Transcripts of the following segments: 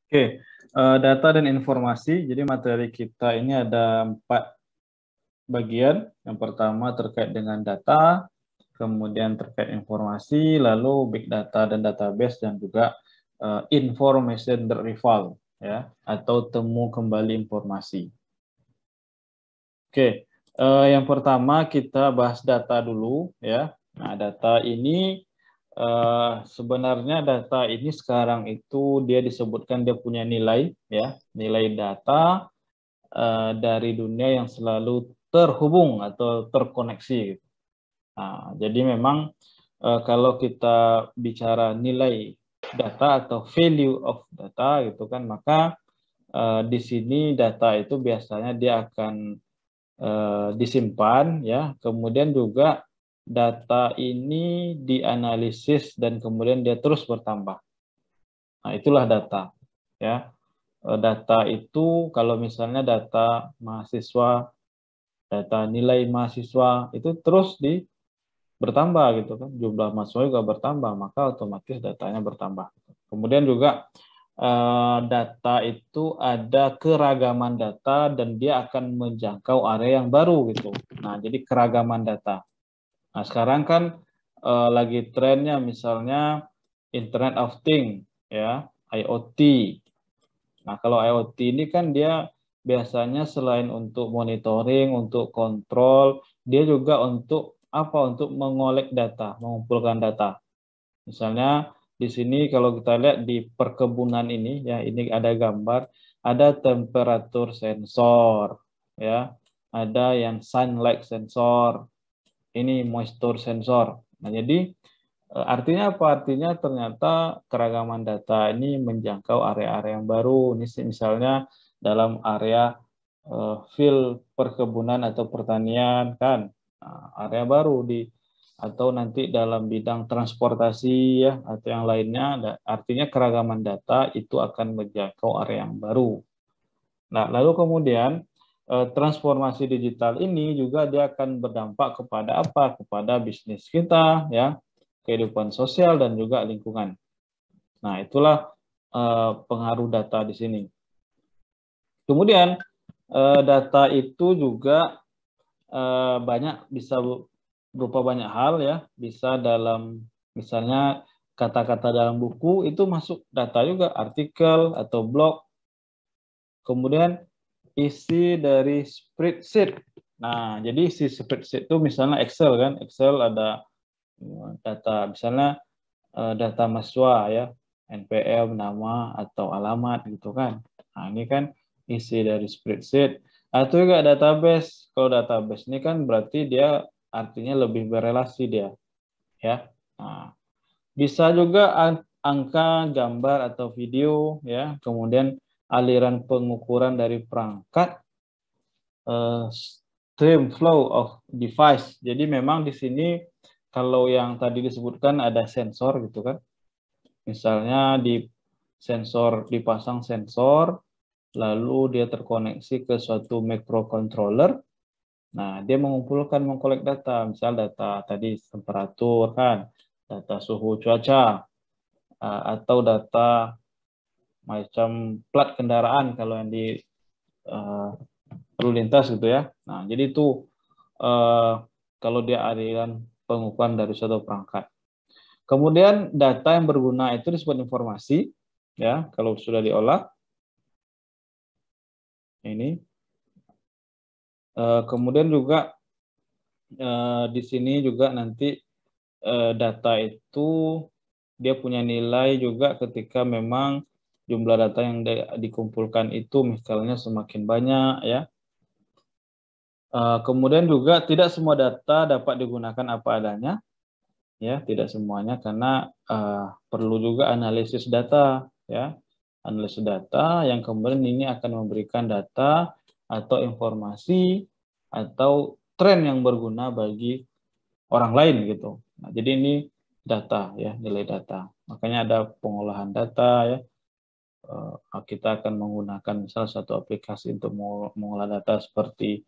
Oke, data dan informasi. Jadi materi kita ini ada 4 bagian. Yang pertama terkait dengan data, kemudian terkait informasi, lalu big data dan database, dan juga information retrieval, ya, atau temu kembali informasi. Oke, yang pertama kita bahas data dulu, ya. Nah, data ini sebenarnya data ini sekarang itu dia disebutkan dia punya nilai, ya, nilai data dari dunia yang selalu terhubung atau terkoneksi. Nah, jadi memang kalau kita bicara nilai data atau value of data gitu kan, maka di sini data itu biasanya dia akan disimpan, ya, kemudian juga data ini dianalisis dan kemudian dia terus bertambah. Nah, itulah data, ya. Data itu kalau misalnya data mahasiswa, data nilai mahasiswa itu terus bertambah gitu kan, jumlah mahasiswa juga bertambah, maka otomatis datanya bertambah. Kemudian juga data itu ada keragaman data dan dia akan menjangkau area yang baru gitu. Nah, jadi keragaman data. Nah, sekarang kan lagi trennya misalnya Internet of Things, ya, IoT. Nah, kalau IoT ini kan dia biasanya selain untuk monitoring, untuk kontrol, dia juga untuk apa? Untuk mengolek data, mengumpulkan data. Misalnya di sini kalau kita lihat di perkebunan ini, ya, ini ada gambar, ada temperatur sensor, ya, ada yang sunlight sensor, ini moisture sensor. Nah, jadi artinya apa? Artinya ternyata keragaman data ini menjangkau area-area yang baru. Ini misalnya dalam area field perkebunan atau pertanian kan, area baru atau nanti dalam bidang transportasi, ya, atau yang lainnya. Artinya keragaman data itu akan menjangkau area yang baru. Nah, lalu kemudian transformasi digital ini juga dia akan berdampak kepada apa? Kepada bisnis kita, ya, kehidupan sosial dan juga lingkungan. Nah, itulah pengaruh data di sini. Kemudian data itu juga banyak bisa berupa banyak hal, ya, bisa dalam misalnya kata-kata dalam buku itu masuk data juga, artikel atau blog. Kemudian isi dari spreadsheet. Nah, jadi isi spreadsheet itu misalnya Excel kan, Excel ada data misalnya data mahasiswa, ya, NPM, nama atau alamat gitu kan. Nah, ini kan isi dari spreadsheet. Atau juga database. Kalau database ini kan berarti dia artinya lebih berelasi dia, ya. Nah, bisa juga angka, gambar atau video, ya. Kemudian aliran pengukuran dari perangkat, stream flow of device. Jadi memang di sini kalau yang tadi disebutkan ada sensor gitu kan. Misalnya dipasang sensor, lalu dia terkoneksi ke suatu microcontroller. Nah, dia mengkolek data, misal data tadi temperatur kan, data suhu cuaca, atau data macam plat kendaraan kalau yang di lalu lintas gitu, ya. Nah, jadi itu kalau dia aliran pengukuran dari suatu perangkat. Kemudian data yang berguna itu disebut informasi, ya, kalau sudah diolah. Ini. Kemudian juga di sini juga nanti data itu dia punya nilai juga ketika memang jumlah data yang dikumpulkan itu misalnya semakin banyak, ya. Kemudian juga tidak semua data dapat digunakan apa adanya, ya, tidak semuanya, karena perlu juga analisis data, ya, analisis data yang kemudian ini akan memberikan data atau informasi atau tren yang berguna bagi orang lain gitu. Nah, jadi ini data, ya, nilai data. Makanya ada pengolahan data, ya. Kita akan menggunakan misal satu aplikasi untuk mengolah data seperti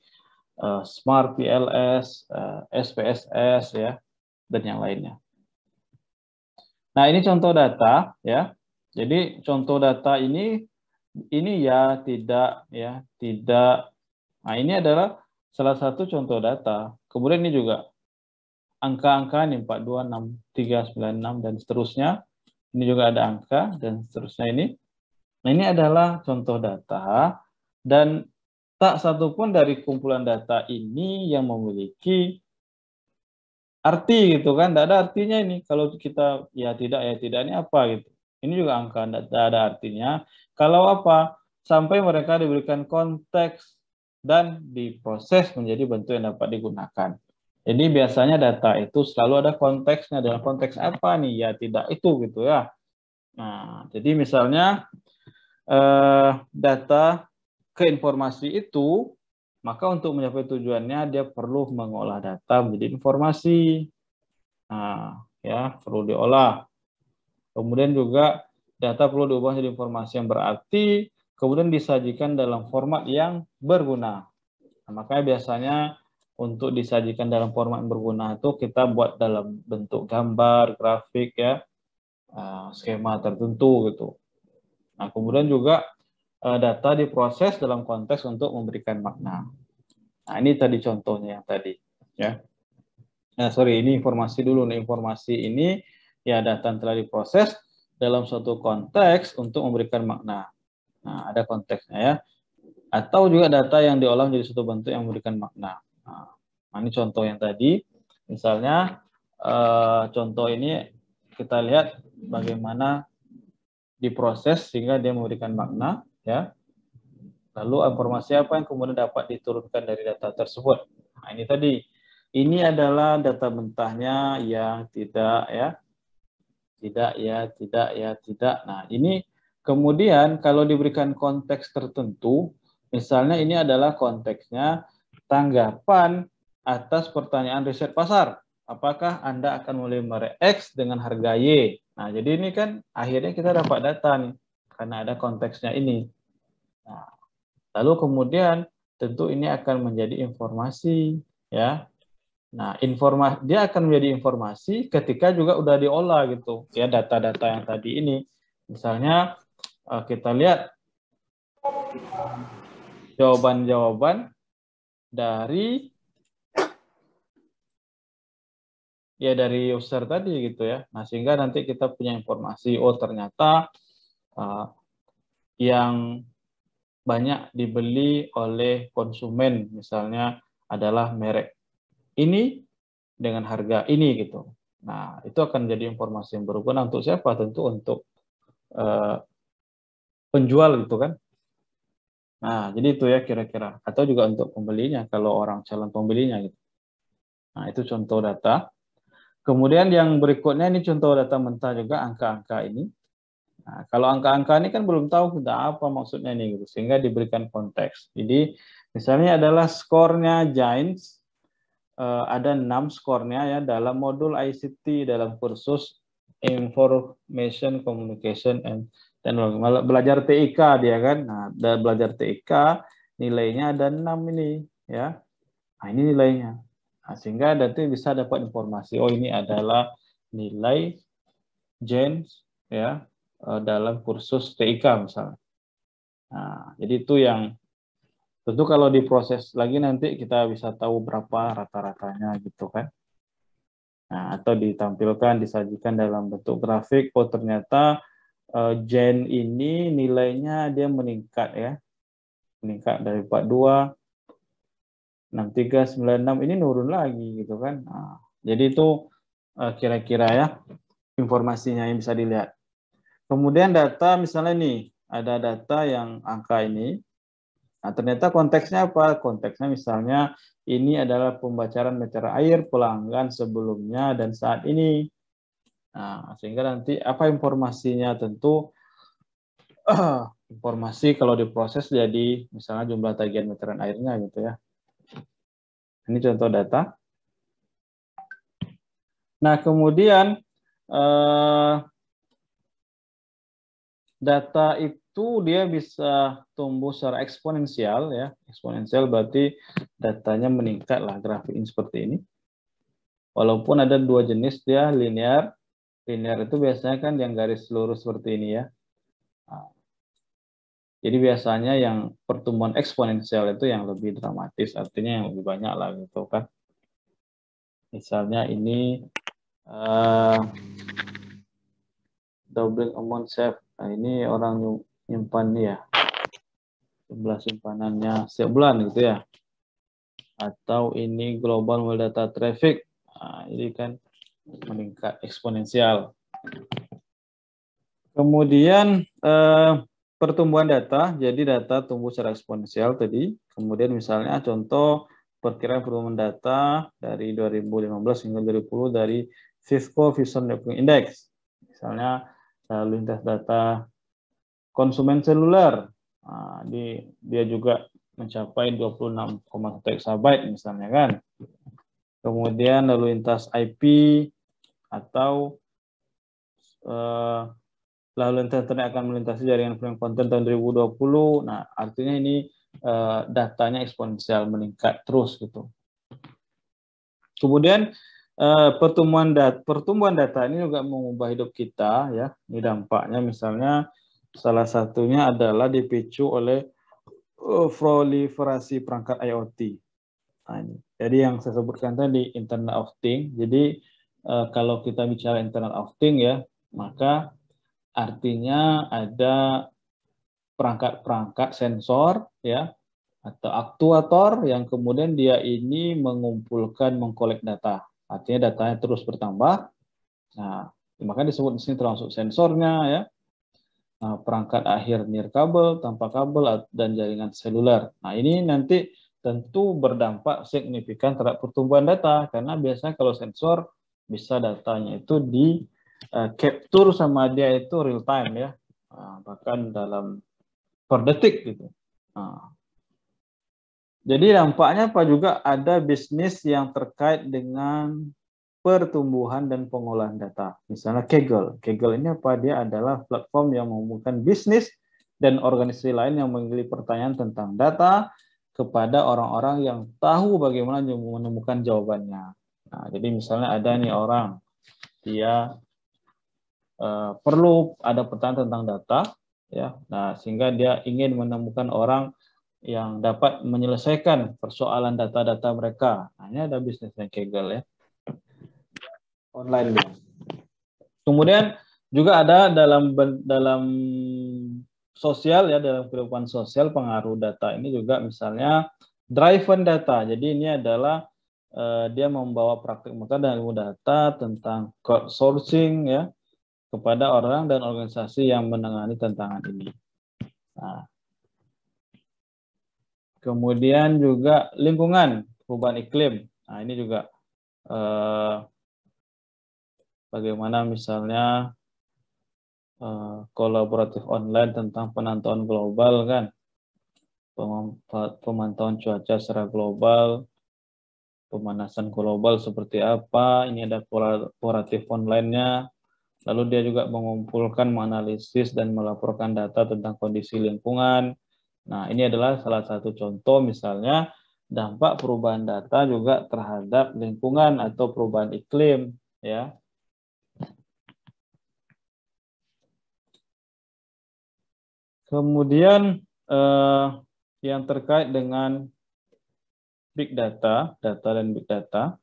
Smart PLS, SPSS, ya, dan yang lainnya. Nah, ini contoh data, ya. Jadi contoh data ini ini ya, tidak. Nah, ini adalah salah satu contoh data. Kemudian ini juga angka-angka nih 426, 396 dan seterusnya. Ini juga ada angka dan seterusnya ini. Nah, ini adalah contoh data dan tak satupun dari kumpulan data ini yang memiliki arti gitu kan, tidak ada artinya ini. Kalau kita ya tidak ini apa gitu. Ini juga angka, tidak ada artinya. Kalau apa? Sampai mereka diberikan konteks dan diproses menjadi bentuk yang dapat digunakan. Jadi biasanya data itu selalu ada konteksnya. Dalam konteks apa nih? Ya tidak itu gitu ya. Nah, jadi misalnya data ke informasi itu, maka untuk mencapai tujuannya dia perlu mengolah data menjadi informasi. Nah, ya perlu diolah. Kemudian juga data perlu diubah menjadi informasi yang berarti, kemudian disajikan dalam format yang berguna. Nah, makanya biasanya untuk disajikan dalam format yang berguna itu kita buat dalam bentuk gambar, grafik ya, skema tertentu gitu. Nah, kemudian juga data diproses dalam konteks untuk memberikan makna. Nah, ini tadi contohnya yang tadi ya. Nah, sorry, ini informasi dulu nih. Informasi ini ya data yang telah diproses dalam suatu konteks untuk memberikan makna. Nah, ada konteksnya ya. Atau juga data yang diolah menjadi suatu bentuk yang memberikan makna. Nah, ini contoh yang tadi. Misalnya contoh ini kita lihat bagaimana diproses sehingga dia memberikan makna ya. Lalu informasi apa yang kemudian dapat diturunkan dari data tersebut. Nah, ini tadi. Ini adalah data mentahnya yang tidak ya, tidak. Nah, ini kemudian kalau diberikan konteks tertentu, misalnya ini adalah konteksnya tanggapan atas pertanyaan riset pasar. Apakah Anda akan memelihara X dengan harga Y? Nah, jadi ini kan akhirnya kita dapat data nih, karena ada konteksnya ini. Nah, lalu kemudian tentu ini akan menjadi informasi, ya. Nah, dia akan menjadi informasi ketika juga udah diolah gitu, ya data-data yang tadi ini. Misalnya kita lihat jawaban-jawaban dari user tadi gitu ya. Nah, sehingga nanti kita punya informasi, oh ternyata yang banyak dibeli oleh konsumen misalnya adalah merek ini dengan harga ini gitu. Nah, itu akan jadi informasi yang berguna untuk siapa? Tentu untuk penjual gitu kan. Nah, jadi itu ya kira-kira. Atau juga untuk pembelinya kalau orang calon pembelinya gitu. Nah, itu contoh data. Kemudian yang berikutnya ini contoh data mentah juga angka-angka ini. Nah, kalau angka-angka ini kan belum tahu kita apa maksudnya nih gitu, sehingga diberikan konteks. Jadi misalnya adalah skornya Giants, ada 6 skornya ya dalam modul ICT dalam kursus Information Communication and Technology. Belajar TIK dia kan. Nah, belajar TIK nilainya ada 6 ini ya. Nah, ini nilainya. Nah, sehingga nanti bisa dapat informasi, oh ini adalah nilai James ya dalam kursus TIK misalnya. Nah, jadi itu yang tentu kalau diproses lagi nanti kita bisa tahu berapa rata-ratanya gitu kan. Nah, atau ditampilkan, disajikan dalam bentuk grafik, oh ternyata Gen ini nilainya dia meningkat ya. Meningkat dari 42, 63, 96 ini nurun lagi gitu kan. Nah, jadi itu kira-kira ya informasinya yang bisa dilihat. Kemudian data misalnya nih, ada data yang angka ini. Nah, ternyata konteksnya apa? Konteksnya misalnya ini adalah pembacaran meter air pelanggan sebelumnya dan saat ini. Nah, sehingga nanti apa informasinya? Tentu informasi kalau diproses jadi misalnya jumlah tagihan meteran airnya gitu ya. Ini contoh data. Nah, kemudian data itu dia bisa tumbuh secara eksponensial ya. Eksponensial berarti datanya meningkat lah grafiknya seperti ini. Walaupun ada dua jenis dia linear. Linear itu biasanya kan yang garis lurus seperti ini ya. Jadi biasanya yang pertumbuhan eksponensial itu yang lebih dramatis, artinya yang lebih banyak lah gitu kan. Misalnya ini doubling amount saved. Nah, ini orang nyimpan nih ya, jumlah simpanannya setiap bulan gitu ya. Atau ini global mobile data traffic. Nah, ini kan meningkat eksponensial. Kemudian pertumbuhan data, jadi data tumbuh secara eksponensial tadi. Kemudian misalnya contoh perkiraan pertumbuhan data dari 2015 hingga 2010 dari Cisco Vision Development Index. Misalnya lalu lintas data konsumen seluler. Nah, dia juga mencapai 26,1 exabyte misalnya kan. Kemudian lalu lintas IP atau lalu lintas internet akan melintasi jaringan frame konten tahun 2020. Nah, artinya ini datanya eksponensial meningkat terus gitu. Kemudian pertumbuhan data ini juga mengubah hidup kita ya. Ini dampaknya misalnya salah satunya adalah dipicu oleh proliferasi perangkat IoT. Nah, ini. Jadi yang saya sebutkan tadi Internet of Things. Jadi kalau kita bicara Internet of Things ya, maka artinya ada perangkat-perangkat sensor ya atau aktuator yang kemudian dia ini mengumpulkan mengkolek data. Artinya datanya terus bertambah. Nah, makanya disebut di sini termasuk sensornya ya. Nah, perangkat akhir nirkabel, tanpa kabel dan jaringan seluler. Nah, ini nanti tentu berdampak signifikan terhadap pertumbuhan data karena biasanya kalau sensor bisa datanya itu di capture sama dia itu real time ya. Bahkan dalam per detik gitu. Nah, jadi dampaknya apa juga ada bisnis yang terkait dengan pertumbuhan dan pengolahan data. Misalnya Kaggle. Kaggle ini apa? Dia adalah platform yang menghubungkan bisnis dan organisasi lain yang menggali pertanyaan tentang data kepada orang-orang yang tahu bagaimana menemukan jawabannya. Nah, jadi misalnya ada nih orang, dia perlu ada pertanyaan tentang data, ya. Nah, sehingga dia ingin menemukan orang yang dapat menyelesaikan persoalan data-data mereka. Nah, ini ada bisnisnya Kaggle ya. Online. Kemudian juga ada dalam sosial ya, dalam kehidupan sosial pengaruh data ini juga misalnya driven data. Jadi ini adalah dia membawa praktik metode dan ilmu data tentang crowdsourcing ya kepada orang dan organisasi yang menangani tantangan ini. Nah, kemudian juga lingkungan, perubahan iklim. Nah, ini juga bagaimana misalnya kolaboratif online tentang penantauan global kan, pemantauan cuaca secara global, pemanasan global seperti apa, ini ada kolaboratif online-nya, lalu dia juga mengumpulkan, menganalisis, dan melaporkan data tentang kondisi lingkungan. Nah, ini adalah salah satu contoh misalnya dampak perubahan data juga terhadap lingkungan atau perubahan iklim ya. Kemudian yang terkait dengan big data, data dan big data.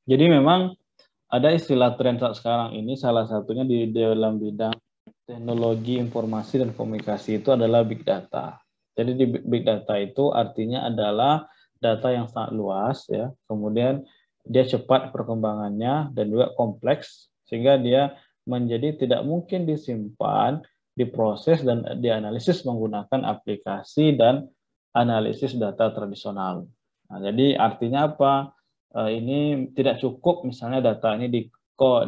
Jadi memang ada istilah tren saat sekarang ini, salah satunya di dalam bidang teknologi informasi dan komunikasi itu adalah big data. Jadi di big data itu artinya adalah data yang sangat luas ya, kemudian dia cepat perkembangannya dan juga kompleks sehingga dia menjadi tidak mungkin disimpan, diproses dan dianalisis menggunakan aplikasi dan analisis data tradisional. Nah, jadi artinya apa? Ini tidak cukup misalnya data ini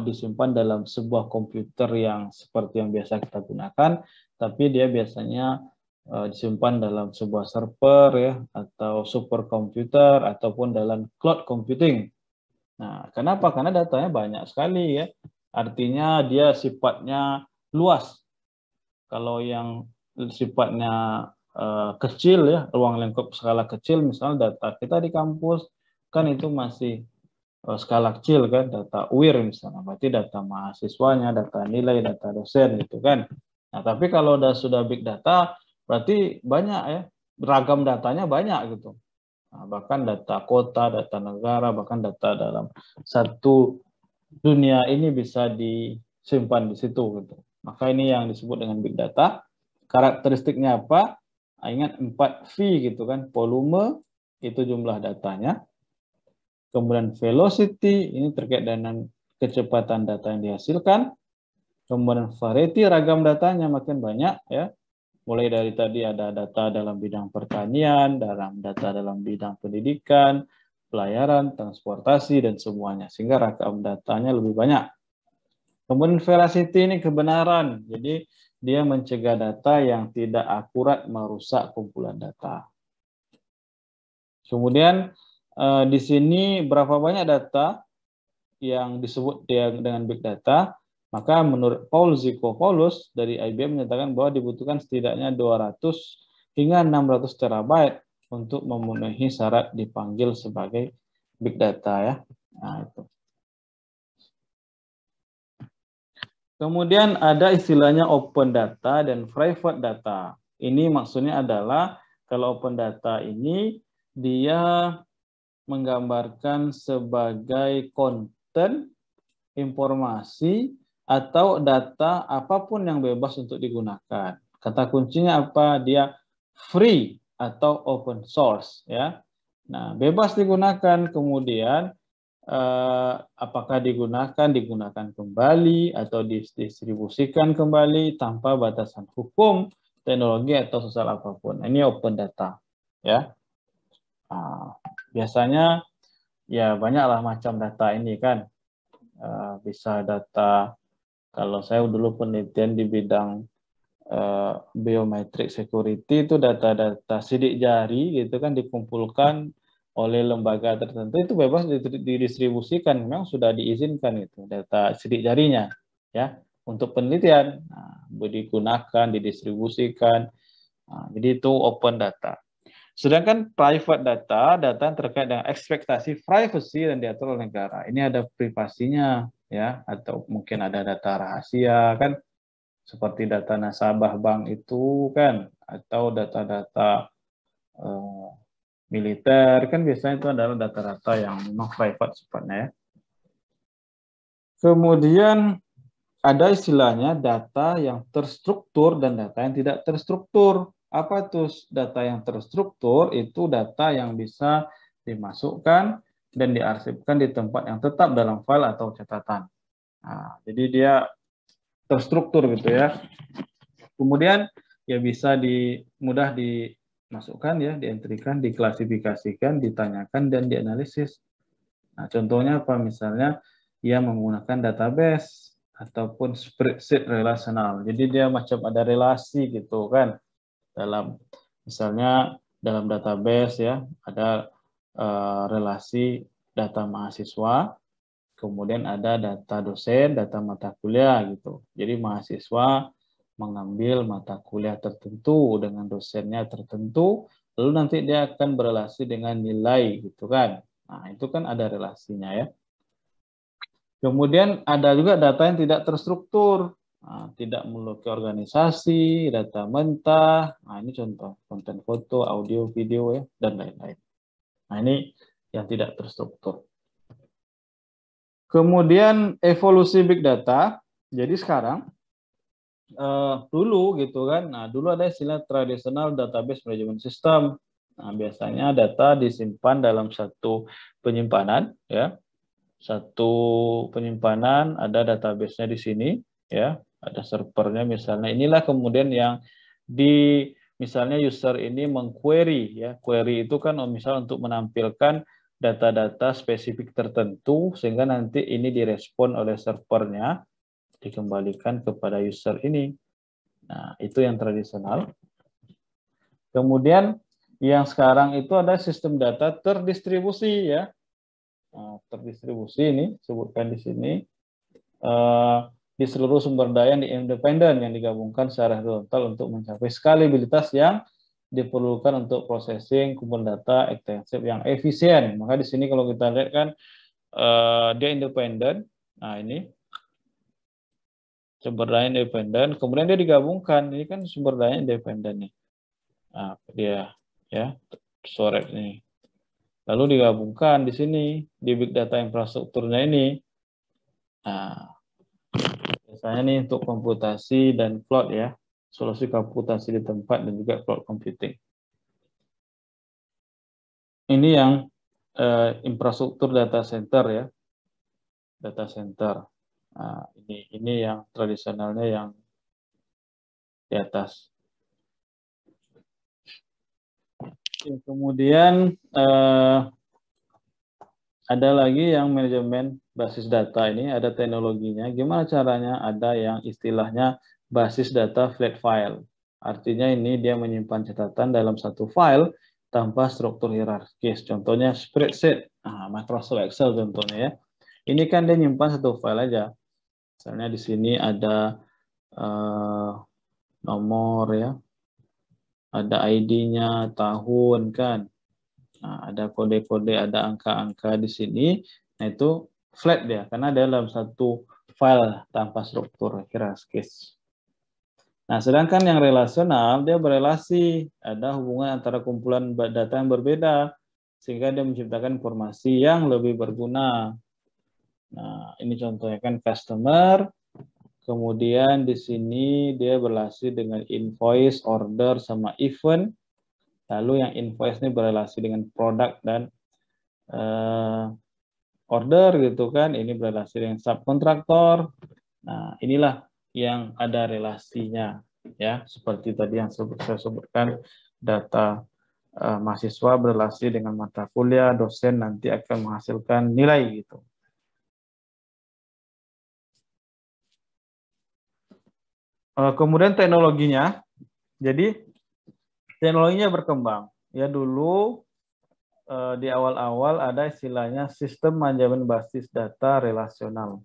disimpan dalam sebuah komputer yang seperti yang biasa kita gunakan, tapi dia biasanya disimpan dalam sebuah server ya atau superkomputer ataupun dalam cloud computing. Nah, kenapa? Karena datanya banyak sekali ya. Artinya dia sifatnya luas. Kalau yang sifatnya kecil ya, ruang lingkup skala kecil, misalnya data kita di kampus kan itu masih skala kecil kan, data UIR misalnya, berarti data mahasiswanya, data nilai, data dosen gitu kan. Nah, tapi kalau sudah big data, berarti banyak ya, beragam datanya banyak gitu. Nah, bahkan data kota, data negara, bahkan data dalam satu dunia ini bisa disimpan di situ gitu. Maka ini yang disebut dengan big data. Karakteristiknya apa? Nah, ingat 4V gitu kan, volume itu jumlah datanya. Kemudian velocity ini terkait dengan kecepatan data yang dihasilkan. Kemudian variety, ragam datanya makin banyak ya. Mulai dari tadi ada data dalam bidang pertanian, data dalam bidang pendidikan, pelayaran, transportasi, dan semuanya. Sehingga ragam datanya lebih banyak. Kemudian veracity ini kebenaran. Jadi dia mencegah data yang tidak akurat merusak kumpulan data. Kemudian di sini berapa banyak data yang disebut dengan big data, maka menurut Paul Zikopoulos dari IBM menyatakan bahwa dibutuhkan setidaknya 200 hingga 600 terabyte untuk memenuhi syarat dipanggil sebagai big data ya. Nah, itu. Kemudian ada istilahnya open data dan private data. Ini maksudnya adalah kalau open data ini dia menggambarkan sebagai konten, informasi, atau data apapun yang bebas untuk digunakan. Kata kuncinya apa? Dia free atau open source ya. Nah, bebas digunakan, kemudian apakah digunakan kembali atau didistribusikan kembali tanpa batasan hukum, teknologi atau sosial apapun. Ini open data ya. Nah, biasanya ya banyaklah macam data ini kan. Bisa data, kalau saya dulu penelitian di bidang biometric security, itu data-data sidik jari gitu kan dikumpulkan oleh lembaga tertentu, itu bebas didistribusikan, memang sudah diizinkan itu data sidik jarinya ya untuk penelitian. Nah, digunakan, didistribusikan. Nah, jadi itu open data. Sedangkan private data, data yang terkait dengan ekspektasi privacy dan diatur oleh negara. Ini ada privasinya ya, atau mungkin ada data rahasia kan, seperti data nasabah bank itu kan, atau data-data militer kan, biasanya itu adalah data-data yang memang private sifatnya ya. Kemudian ada istilahnya data yang terstruktur dan data yang tidak terstruktur. Apa tuh data yang terstruktur? Itu data yang bisa dimasukkan dan diarsipkan di tempat yang tetap dalam file atau catatan. Nah, jadi dia terstruktur gitu ya. Kemudian ya bisa mudah dimasukkan ya, dientrikan, diklasifikasikan, ditanyakan, dan dianalisis. Nah, contohnya apa? Misalnya ia menggunakan database ataupun spreadsheet relasional. Jadi dia macam ada relasi gitu kan. Misalnya dalam database ya, ada relasi data mahasiswa, kemudian ada data dosen, data mata kuliah gitu. Jadi mahasiswa mengambil mata kuliah tertentu dengan dosennya tertentu, lalu nanti dia akan berelasi dengan nilai gitu kan. Nah, itu kan ada relasinya ya. Kemudian ada juga data yang tidak terstruktur, tidak memiliki organisasi, data mentah. Nah, ini contoh konten foto, audio, video ya, dan lain-lain. Nah, ini yang tidak terstruktur. Kemudian evolusi big data. Jadi sekarang dulu gitu kan. Nah, dulu ada istilah tradisional database management system. Nah, biasanya data disimpan dalam satu penyimpanan ya. Satu penyimpanan, ada database-nya di sini ya, ada servernya misalnya. Inilah kemudian yang misalnya user ini mengquery ya. Query itu kan misal untuk menampilkan data-data spesifik tertentu sehingga nanti ini direspon oleh servernya, dikembalikan kepada user ini. Nah, itu yang tradisional. Kemudian yang sekarang itu ada sistem data terdistribusi ya. Terdistribusi ini sebutkan di sini di seluruh sumber daya yang independen yang digabungkan secara horizontal untuk mencapai skalabilitas yang diperlukan untuk processing kumpulan data ekstensif yang efisien. Maka di sini kalau kita lihat kan dia independen. Nah, ini sumber daya independen, kemudian dia digabungkan. Ini kan sumber daya independen nih. Nah, dia ya, storage ini. Lalu digabungkan di sini di big data infrastrukturnya ini. Nah, biasanya nih untuk komputasi dan cloud ya, solusi komputasi di tempat dan juga cloud computing. Ini yang infrastruktur data center ya, data center. Nah, ini yang tradisionalnya yang di atas. Kemudian ada lagi yang manajemen basis data ini, ada teknologinya. Gimana caranya? Ada yang istilahnya basis data flat file. Artinya ini dia menyimpan catatan dalam satu file tanpa struktur hierarkis. Contohnya spreadsheet, Microsoft Excel contohnya ya. Ini kan dia nyimpan satu file aja. Misalnya di sini ada nomor ya, ada ID-nya, tahun kan. Nah, ada kode-kode, ada angka-angka di sini. Nah, itu flat dia, karena dia dalam satu file tanpa struktur hierarkis. Nah, sedangkan yang relasional, dia berelasi. Ada hubungan antara kumpulan data yang berbeda, sehingga dia menciptakan informasi yang lebih berguna. Nah, ini contohnya kan customer, kemudian di sini dia berelasi dengan invoice, order, sama event. Lalu yang invoice ini berelasi dengan produk dan order gitu kan, ini berelasi dengan subkontraktor. Nah, inilah yang ada relasinya ya, seperti tadi yang saya sebutkan, data mahasiswa berelasi dengan mata kuliah, dosen nanti akan menghasilkan nilai gitu. Kemudian teknologinya, jadi teknologinya berkembang. Ya dulu di awal-awal ada istilahnya sistem manajemen basis data relasional.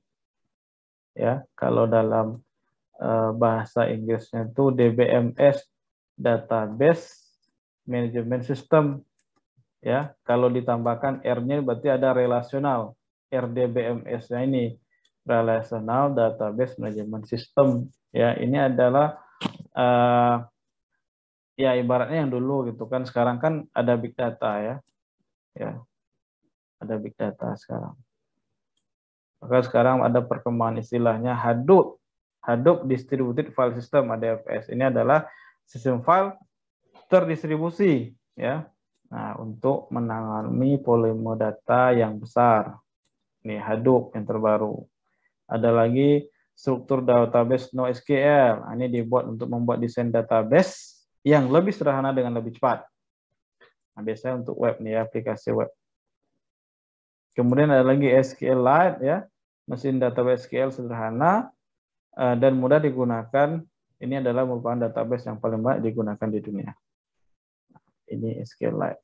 Ya, kalau dalam bahasa Inggrisnya itu DBMS, Database Management System. Ya, kalau ditambahkan R-nya berarti ada relasional. RDBMS-nya ini Relational Database Management System. Ya, ini adalah ya ibaratnya yang dulu gitu kan. Sekarang kan ada big data ya. Ya. Ada big data sekarang. Maka sekarang ada perkembangan istilahnya Hadoop. Hadoop Distributed File System, ADFS. Ini adalah sistem file terdistribusi ya. Nah, untuk menangani volume data yang besar. Ini Hadoop yang terbaru. Ada lagi struktur database NoSQL. Nah, ini dibuat untuk membuat desain database yang lebih sederhana dengan lebih cepat. Nah, biasanya untuk web nih, aplikasi web. Kemudian ada lagi SQLite ya, mesin database SQL sederhana dan mudah digunakan. Ini adalah merupakan database yang paling banyak digunakan di dunia. Ini SQLite.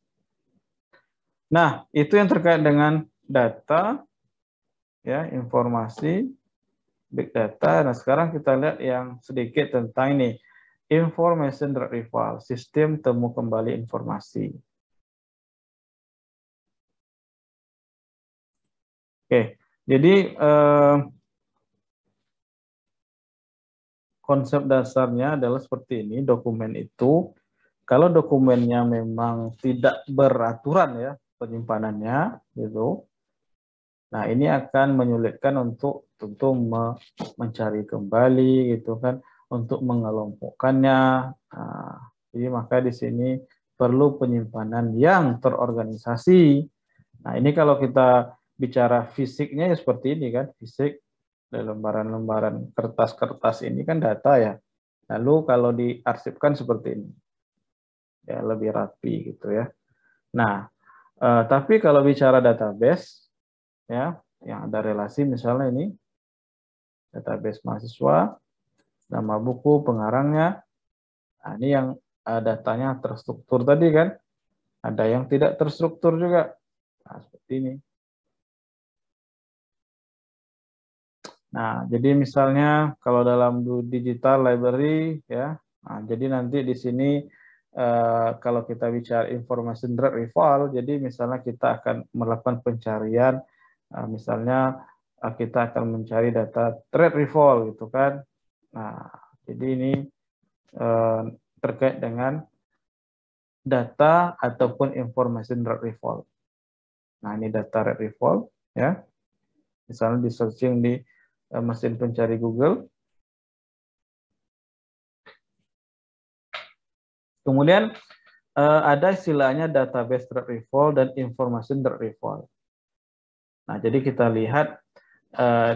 Nah, itu yang terkait dengan data, ya, informasi, big data. Nah, sekarang kita lihat yang sedikit tentang ini, information retrieval, sistem temu kembali informasi. Oke, jadi konsep dasarnya adalah seperti ini. Dokumen itu, kalau dokumennya memang tidak beraturan ya penyimpanannya, gitu. Nah, ini akan menyulitkan untuk tentu mencari kembali, gitu kan, untuk mengelompokkannya. Nah, jadi maka di sini perlu penyimpanan yang terorganisasi. Nah, ini kalau kita bicara fisiknya ya seperti ini kan, fisik lembaran-lembaran kertas-kertas ini kan data ya. Lalu kalau diarsipkan seperti ini, ya lebih rapi gitu ya. Nah, tapi kalau bicara database, ya yang ada relasi misalnya ini database mahasiswa, nama buku, pengarangnya. Nah, ini yang datanya terstruktur tadi kan. Ada yang tidak terstruktur juga. Nah, seperti ini. Nah, jadi misalnya kalau dalam digital library ya, nah, jadi nanti di sini kalau kita bicara information retrieval, jadi misalnya kita akan melakukan pencarian, misalnya kita akan mencari data thread retrieval gitu kan. Nah, jadi ini terkait dengan data ataupun information retrieval. Nah, ini data retrieval ya. Misalnya di searching di mesin pencari Google. Kemudian ada istilahnya database retrieval dan information retrieval. Nah, jadi kita lihat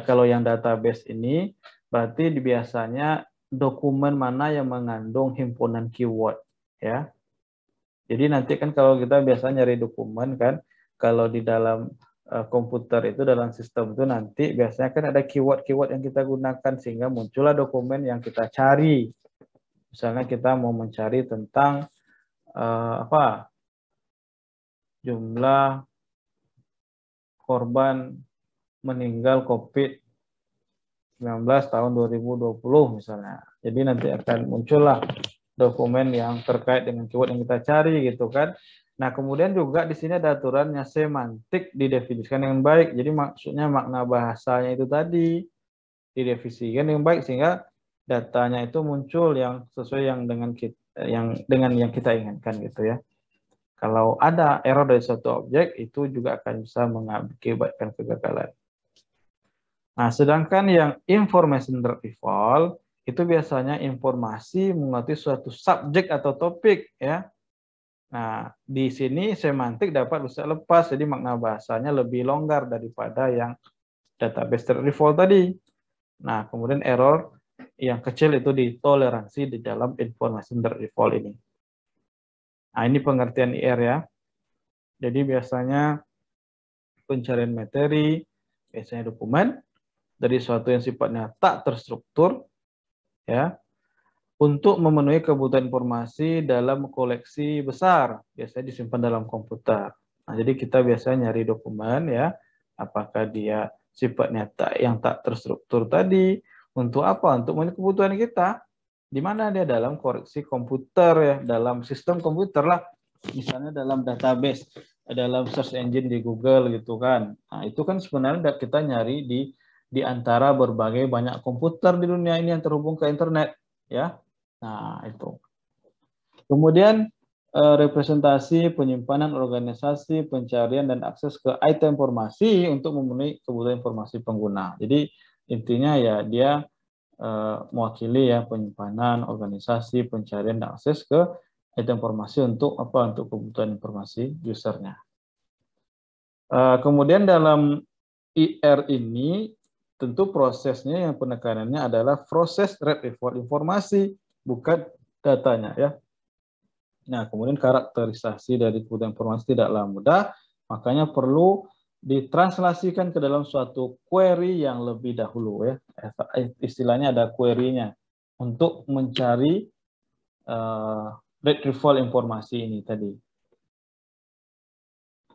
kalau yang database ini berarti biasanya dokumen mana yang mengandung himpunan keyword ya. Jadi nanti kan kalau kita biasa nyari dokumen kan, kalau di dalam komputer itu dalam sistem itu nanti biasanya kan ada keyword-keyword yang kita gunakan sehingga muncullah dokumen yang kita cari. Misalnya kita mau mencari tentang jumlah korban meninggal COVID-19 tahun 2020 misalnya. Jadi nanti akan muncullah dokumen yang terkait dengan keyword yang kita cari gitu kan. Nah, kemudian juga di sini ada aturannya semantik didefinisikan dengan baik. Jadi maksudnya makna bahasanya itu tadi didefinisikan dengan baik sehingga datanya itu muncul yang sesuai dengan yang kita inginkan gitu ya. Kalau ada error dari suatu objek itu juga akan bisa mengakibatkan kegagalan. Nah, sedangkan yang information retrieval itu biasanya informasi mengerti suatu subjek atau topik ya. Nah, di sini semantik dapat bisa lepas, jadi makna bahasanya lebih longgar daripada yang database retrieval tadi. Nah, kemudian error yang kecil itu ditoleransi di dalam information retrieval ini. Nah, ini pengertian IR ya. Jadi biasanya pencarian materi, biasanya dokumen, dari suatu yang sifatnya tak terstruktur, ya, untuk memenuhi kebutuhan informasi dalam koleksi besar, biasanya disimpan dalam komputer. Nah, jadi kita biasanya nyari dokumen ya, apakah dia sifatnya yang tak terstruktur tadi, untuk apa? Untuk memenuhi kebutuhan kita. Di mana dia dalam koleksi komputer ya, dalam sistem komputer lah, misalnya dalam database, dalam search engine di Google gitu kan. Nah, itu kan sebenarnya kita nyari di antara berbagai banyak komputer di dunia ini yang terhubung ke internet ya. Nah, itu. Kemudian representasi, penyimpanan, organisasi, pencarian, dan akses ke item informasi untuk memenuhi kebutuhan informasi pengguna. Jadi intinya ya dia mewakili ya penyimpanan, organisasi, pencarian, dan akses ke item informasi untuk apa? Untuk kebutuhan informasi usernya. Kemudian dalam IR ini tentu prosesnya yang penekanannya adalah proses retrieval informasi, bukan datanya ya. Nah, kemudian karakterisasi dari kebutuhan informasi tidaklah mudah, makanya perlu ditranslasikan ke dalam suatu query yang lebih dahulu ya. Istilahnya ada query-nya untuk mencari retrieval informasi ini tadi.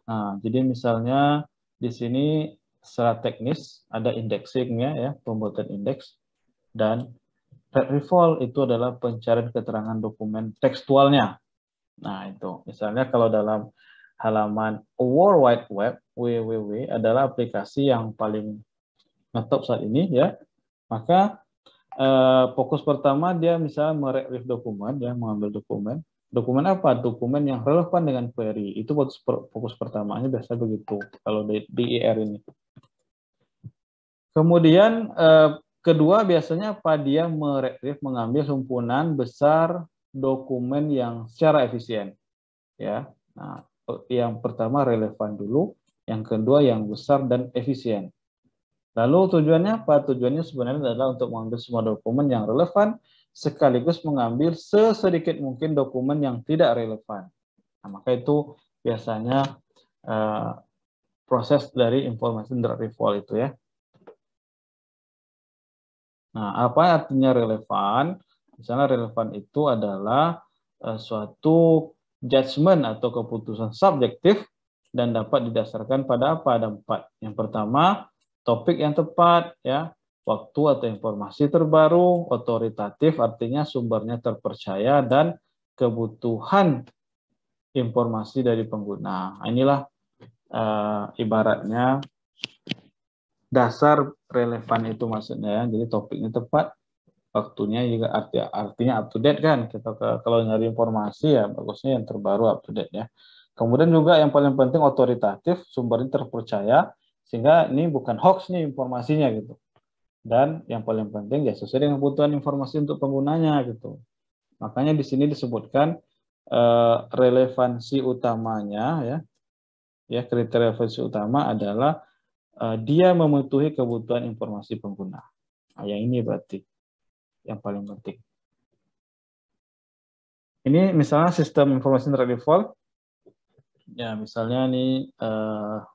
Nah, jadi misalnya di sini secara teknis ada indexing ya, pembuatan indeks, dan retrieval itu adalah pencarian keterangan dokumen tekstualnya. Nah, itu. Misalnya kalau dalam halaman World Wide Web, www adalah aplikasi yang paling ngetop saat ini ya. Maka fokus pertama dia misalnya meretrieve dokumen ya, mengambil dokumen. Dokumen apa? Dokumen yang relevan dengan query. Itu fokus pertamanya biasa begitu kalau di IR ini. Kemudian kedua biasanya apa? Dia meretrieve, mengambil himpunan besar dokumen yang secara efisien. Ya. Nah, yang pertama relevan dulu, yang kedua yang besar dan efisien. Lalu tujuannya apa? Tujuannya sebenarnya adalah untuk mengambil semua dokumen yang relevan sekaligus mengambil sesedikit mungkin dokumen yang tidak relevan. Nah, maka itu biasanya proses dari information retrieval itu ya. Nah, apa artinya relevan? Misalnya relevan itu adalah suatu judgment atau keputusan subjektif dan dapat didasarkan pada apa? Ada 4. Yang pertama, topik yang tepat, ya, waktu atau informasi terbaru, otoritatif artinya sumbernya terpercaya, dan kebutuhan informasi dari pengguna. Nah, inilah ibaratnya dasar relevan itu maksudnya ya. Jadi topiknya tepat, waktunya juga artinya up to date kan. Kita kalau nyari informasi ya bagusnya yang terbaru up to date ya. Kemudian juga yang paling penting otoritatif, sumbernya terpercaya, sehingga ini bukan hoax nih informasinya gitu. Dan yang paling penting ya sesuai dengan kebutuhan informasi untuk penggunanya gitu. Makanya di sini disebutkan relevansi utamanya ya kriteria relevansi utama adalah dia memenuhi kebutuhan informasi pengguna. Nah, yang ini berarti yang paling penting. Ini misalnya sistem informasi internet default. Ya, misalnya nih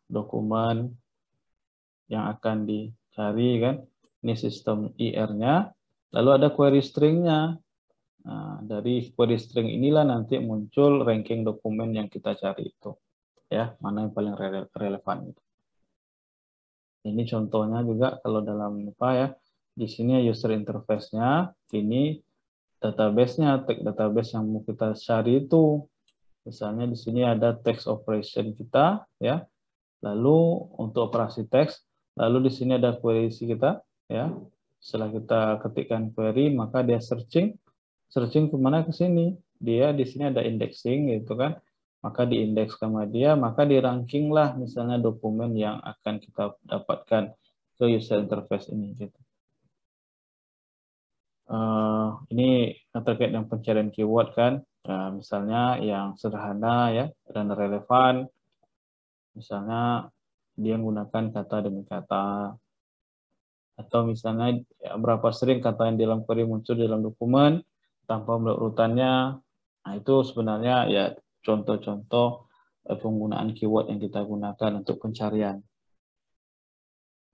dokumen yang akan dicari kan. Ini sistem IR-nya. Lalu ada query string-nya. Nah, dari query string inilah nanti muncul ranking dokumen yang kita cari itu. Ya, mana yang paling relevan. Ini contohnya juga kalau dalam apa ya. Di sini user interface-nya, ini database-nya, tag database yang mau kita cari itu. Misalnya di sini ada text operation kita, ya. Lalu untuk operasi teks, lalu di sini ada query kita, ya. Setelah kita ketikkan query, maka dia searching kemana ke sini. Dia di sini ada indexing, gitu kan. Maka diindeks sama dia, maka di-ranking lah misalnya dokumen yang akan kita dapatkan ke user interface ini, gitu. Ini terkait dengan pencarian keyword kan, misalnya yang sederhana ya dan relevan, misalnya dia menggunakan kata demi kata, atau misalnya ya, berapa sering kata yang dalam query muncul dalam dokumen tanpa melihat urutannya. Nah itu sebenarnya ya contoh-contoh penggunaan keyword yang kita gunakan untuk pencarian.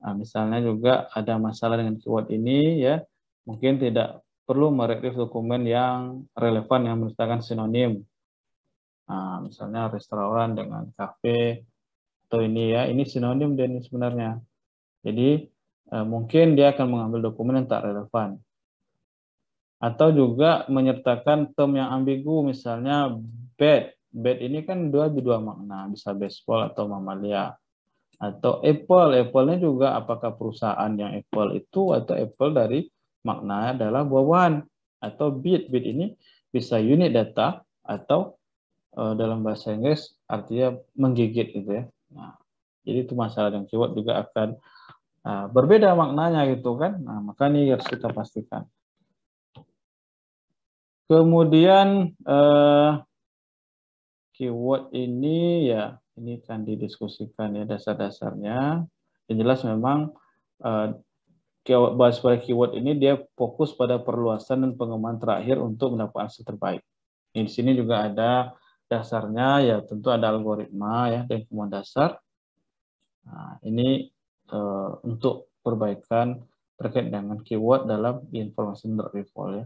Nah, misalnya juga ada masalah dengan keyword ini ya, mungkin tidak perlu meretrieve dokumen yang relevan yang menyertakan sinonim. Nah, misalnya restoran dengan kafe atau ini ya, ini sinonim dan ini sebenarnya. Jadi mungkin dia akan mengambil dokumen yang tak relevan. Atau juga menyertakan term yang ambigu, misalnya bed. Bed ini kan dua makna, bisa baseball atau mamalia. Atau Apple, Apple-nya juga apakah perusahaan yang Apple itu atau Apple dari maknanya adalah buah-buahan. Atau bit, bit ini bisa unit data atau dalam bahasa Inggris artinya menggigit gitu ya. Nah, jadi itu masalah dengan keyword juga akan berbeda maknanya gitu kan. Nah, maka ini harus kita pastikan. Kemudian keyword ini ya ini kan didiskusikan ya dasar-dasarnya. Yang jelas memang bahas pada keyword ini dia fokus pada perluasan dan pengembangan terakhir untuk mendapatkan hasil terbaik. Di sini juga ada dasarnya ya tentu ada algoritma ya dan kemudian dasar. Nah, ini untuk perbaikan terkait dengan keyword dalam informasi retrieval ya.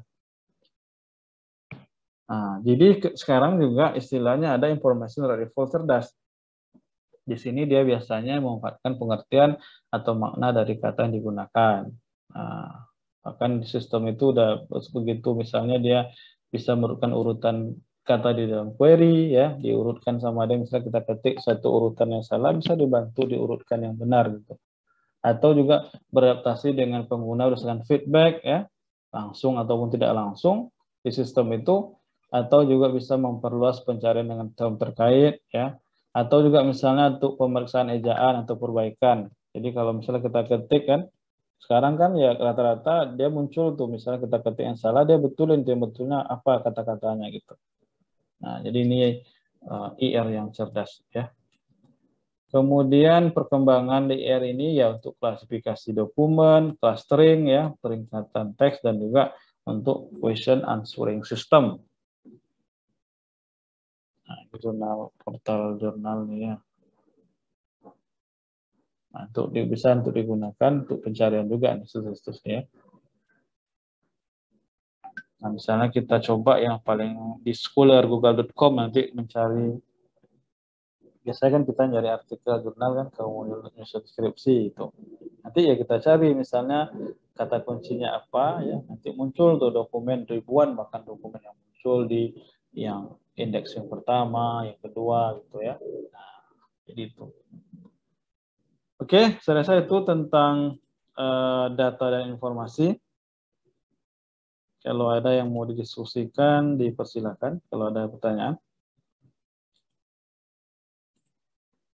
Nah, jadi sekarang juga istilahnya ada informasi retrieval cerdas. Di sini dia biasanya memanfaatkan pengertian atau makna dari kata yang digunakan. Nah, bahkan di sistem itu udah begitu, misalnya dia bisa merupakan urutan kata di dalam query, ya diurutkan sama dia, misalnya kita ketik satu urutan yang salah, bisa dibantu diurutkan yang benar gitu. Atau juga beradaptasi dengan pengguna berdasarkan feedback, ya langsung ataupun tidak langsung di sistem itu, atau juga bisa memperluas pencarian dengan term terkait, ya atau juga misalnya untuk pemeriksaan ejaan atau perbaikan. Jadi kalau misalnya kita ketik kan, sekarang kan ya rata-rata dia muncul tuh, misalnya kita ketik yang salah, dia betulin tuh yang betulnya apa kata-katanya gitu. Nah, jadi ini IR yang cerdas ya. Kemudian perkembangan IR ini ya untuk klasifikasi dokumen, clustering ya, peringkatan teks, dan juga untuk question answering system. Nah, jurnal, portal jurnal nih ya. Nah, bisa untuk digunakan untuk pencarian juga nih seterusnya. Nah, misalnya kita coba yang paling di Scholar google.com nanti mencari, biasanya kan kita nyari artikel jurnal kan kemudian nyusun deskripsi itu. Nanti ya kita cari misalnya kata kuncinya apa ya, nanti muncul tuh dokumen ribuan bahkan dokumen yang muncul di yang indeks yang pertama, yang kedua gitu ya. Nah, jadi itu. Oke, saya rasa itu tentang data dan informasi. Kalau ada yang mau didiskusikan, dipersilakan kalau ada pertanyaan.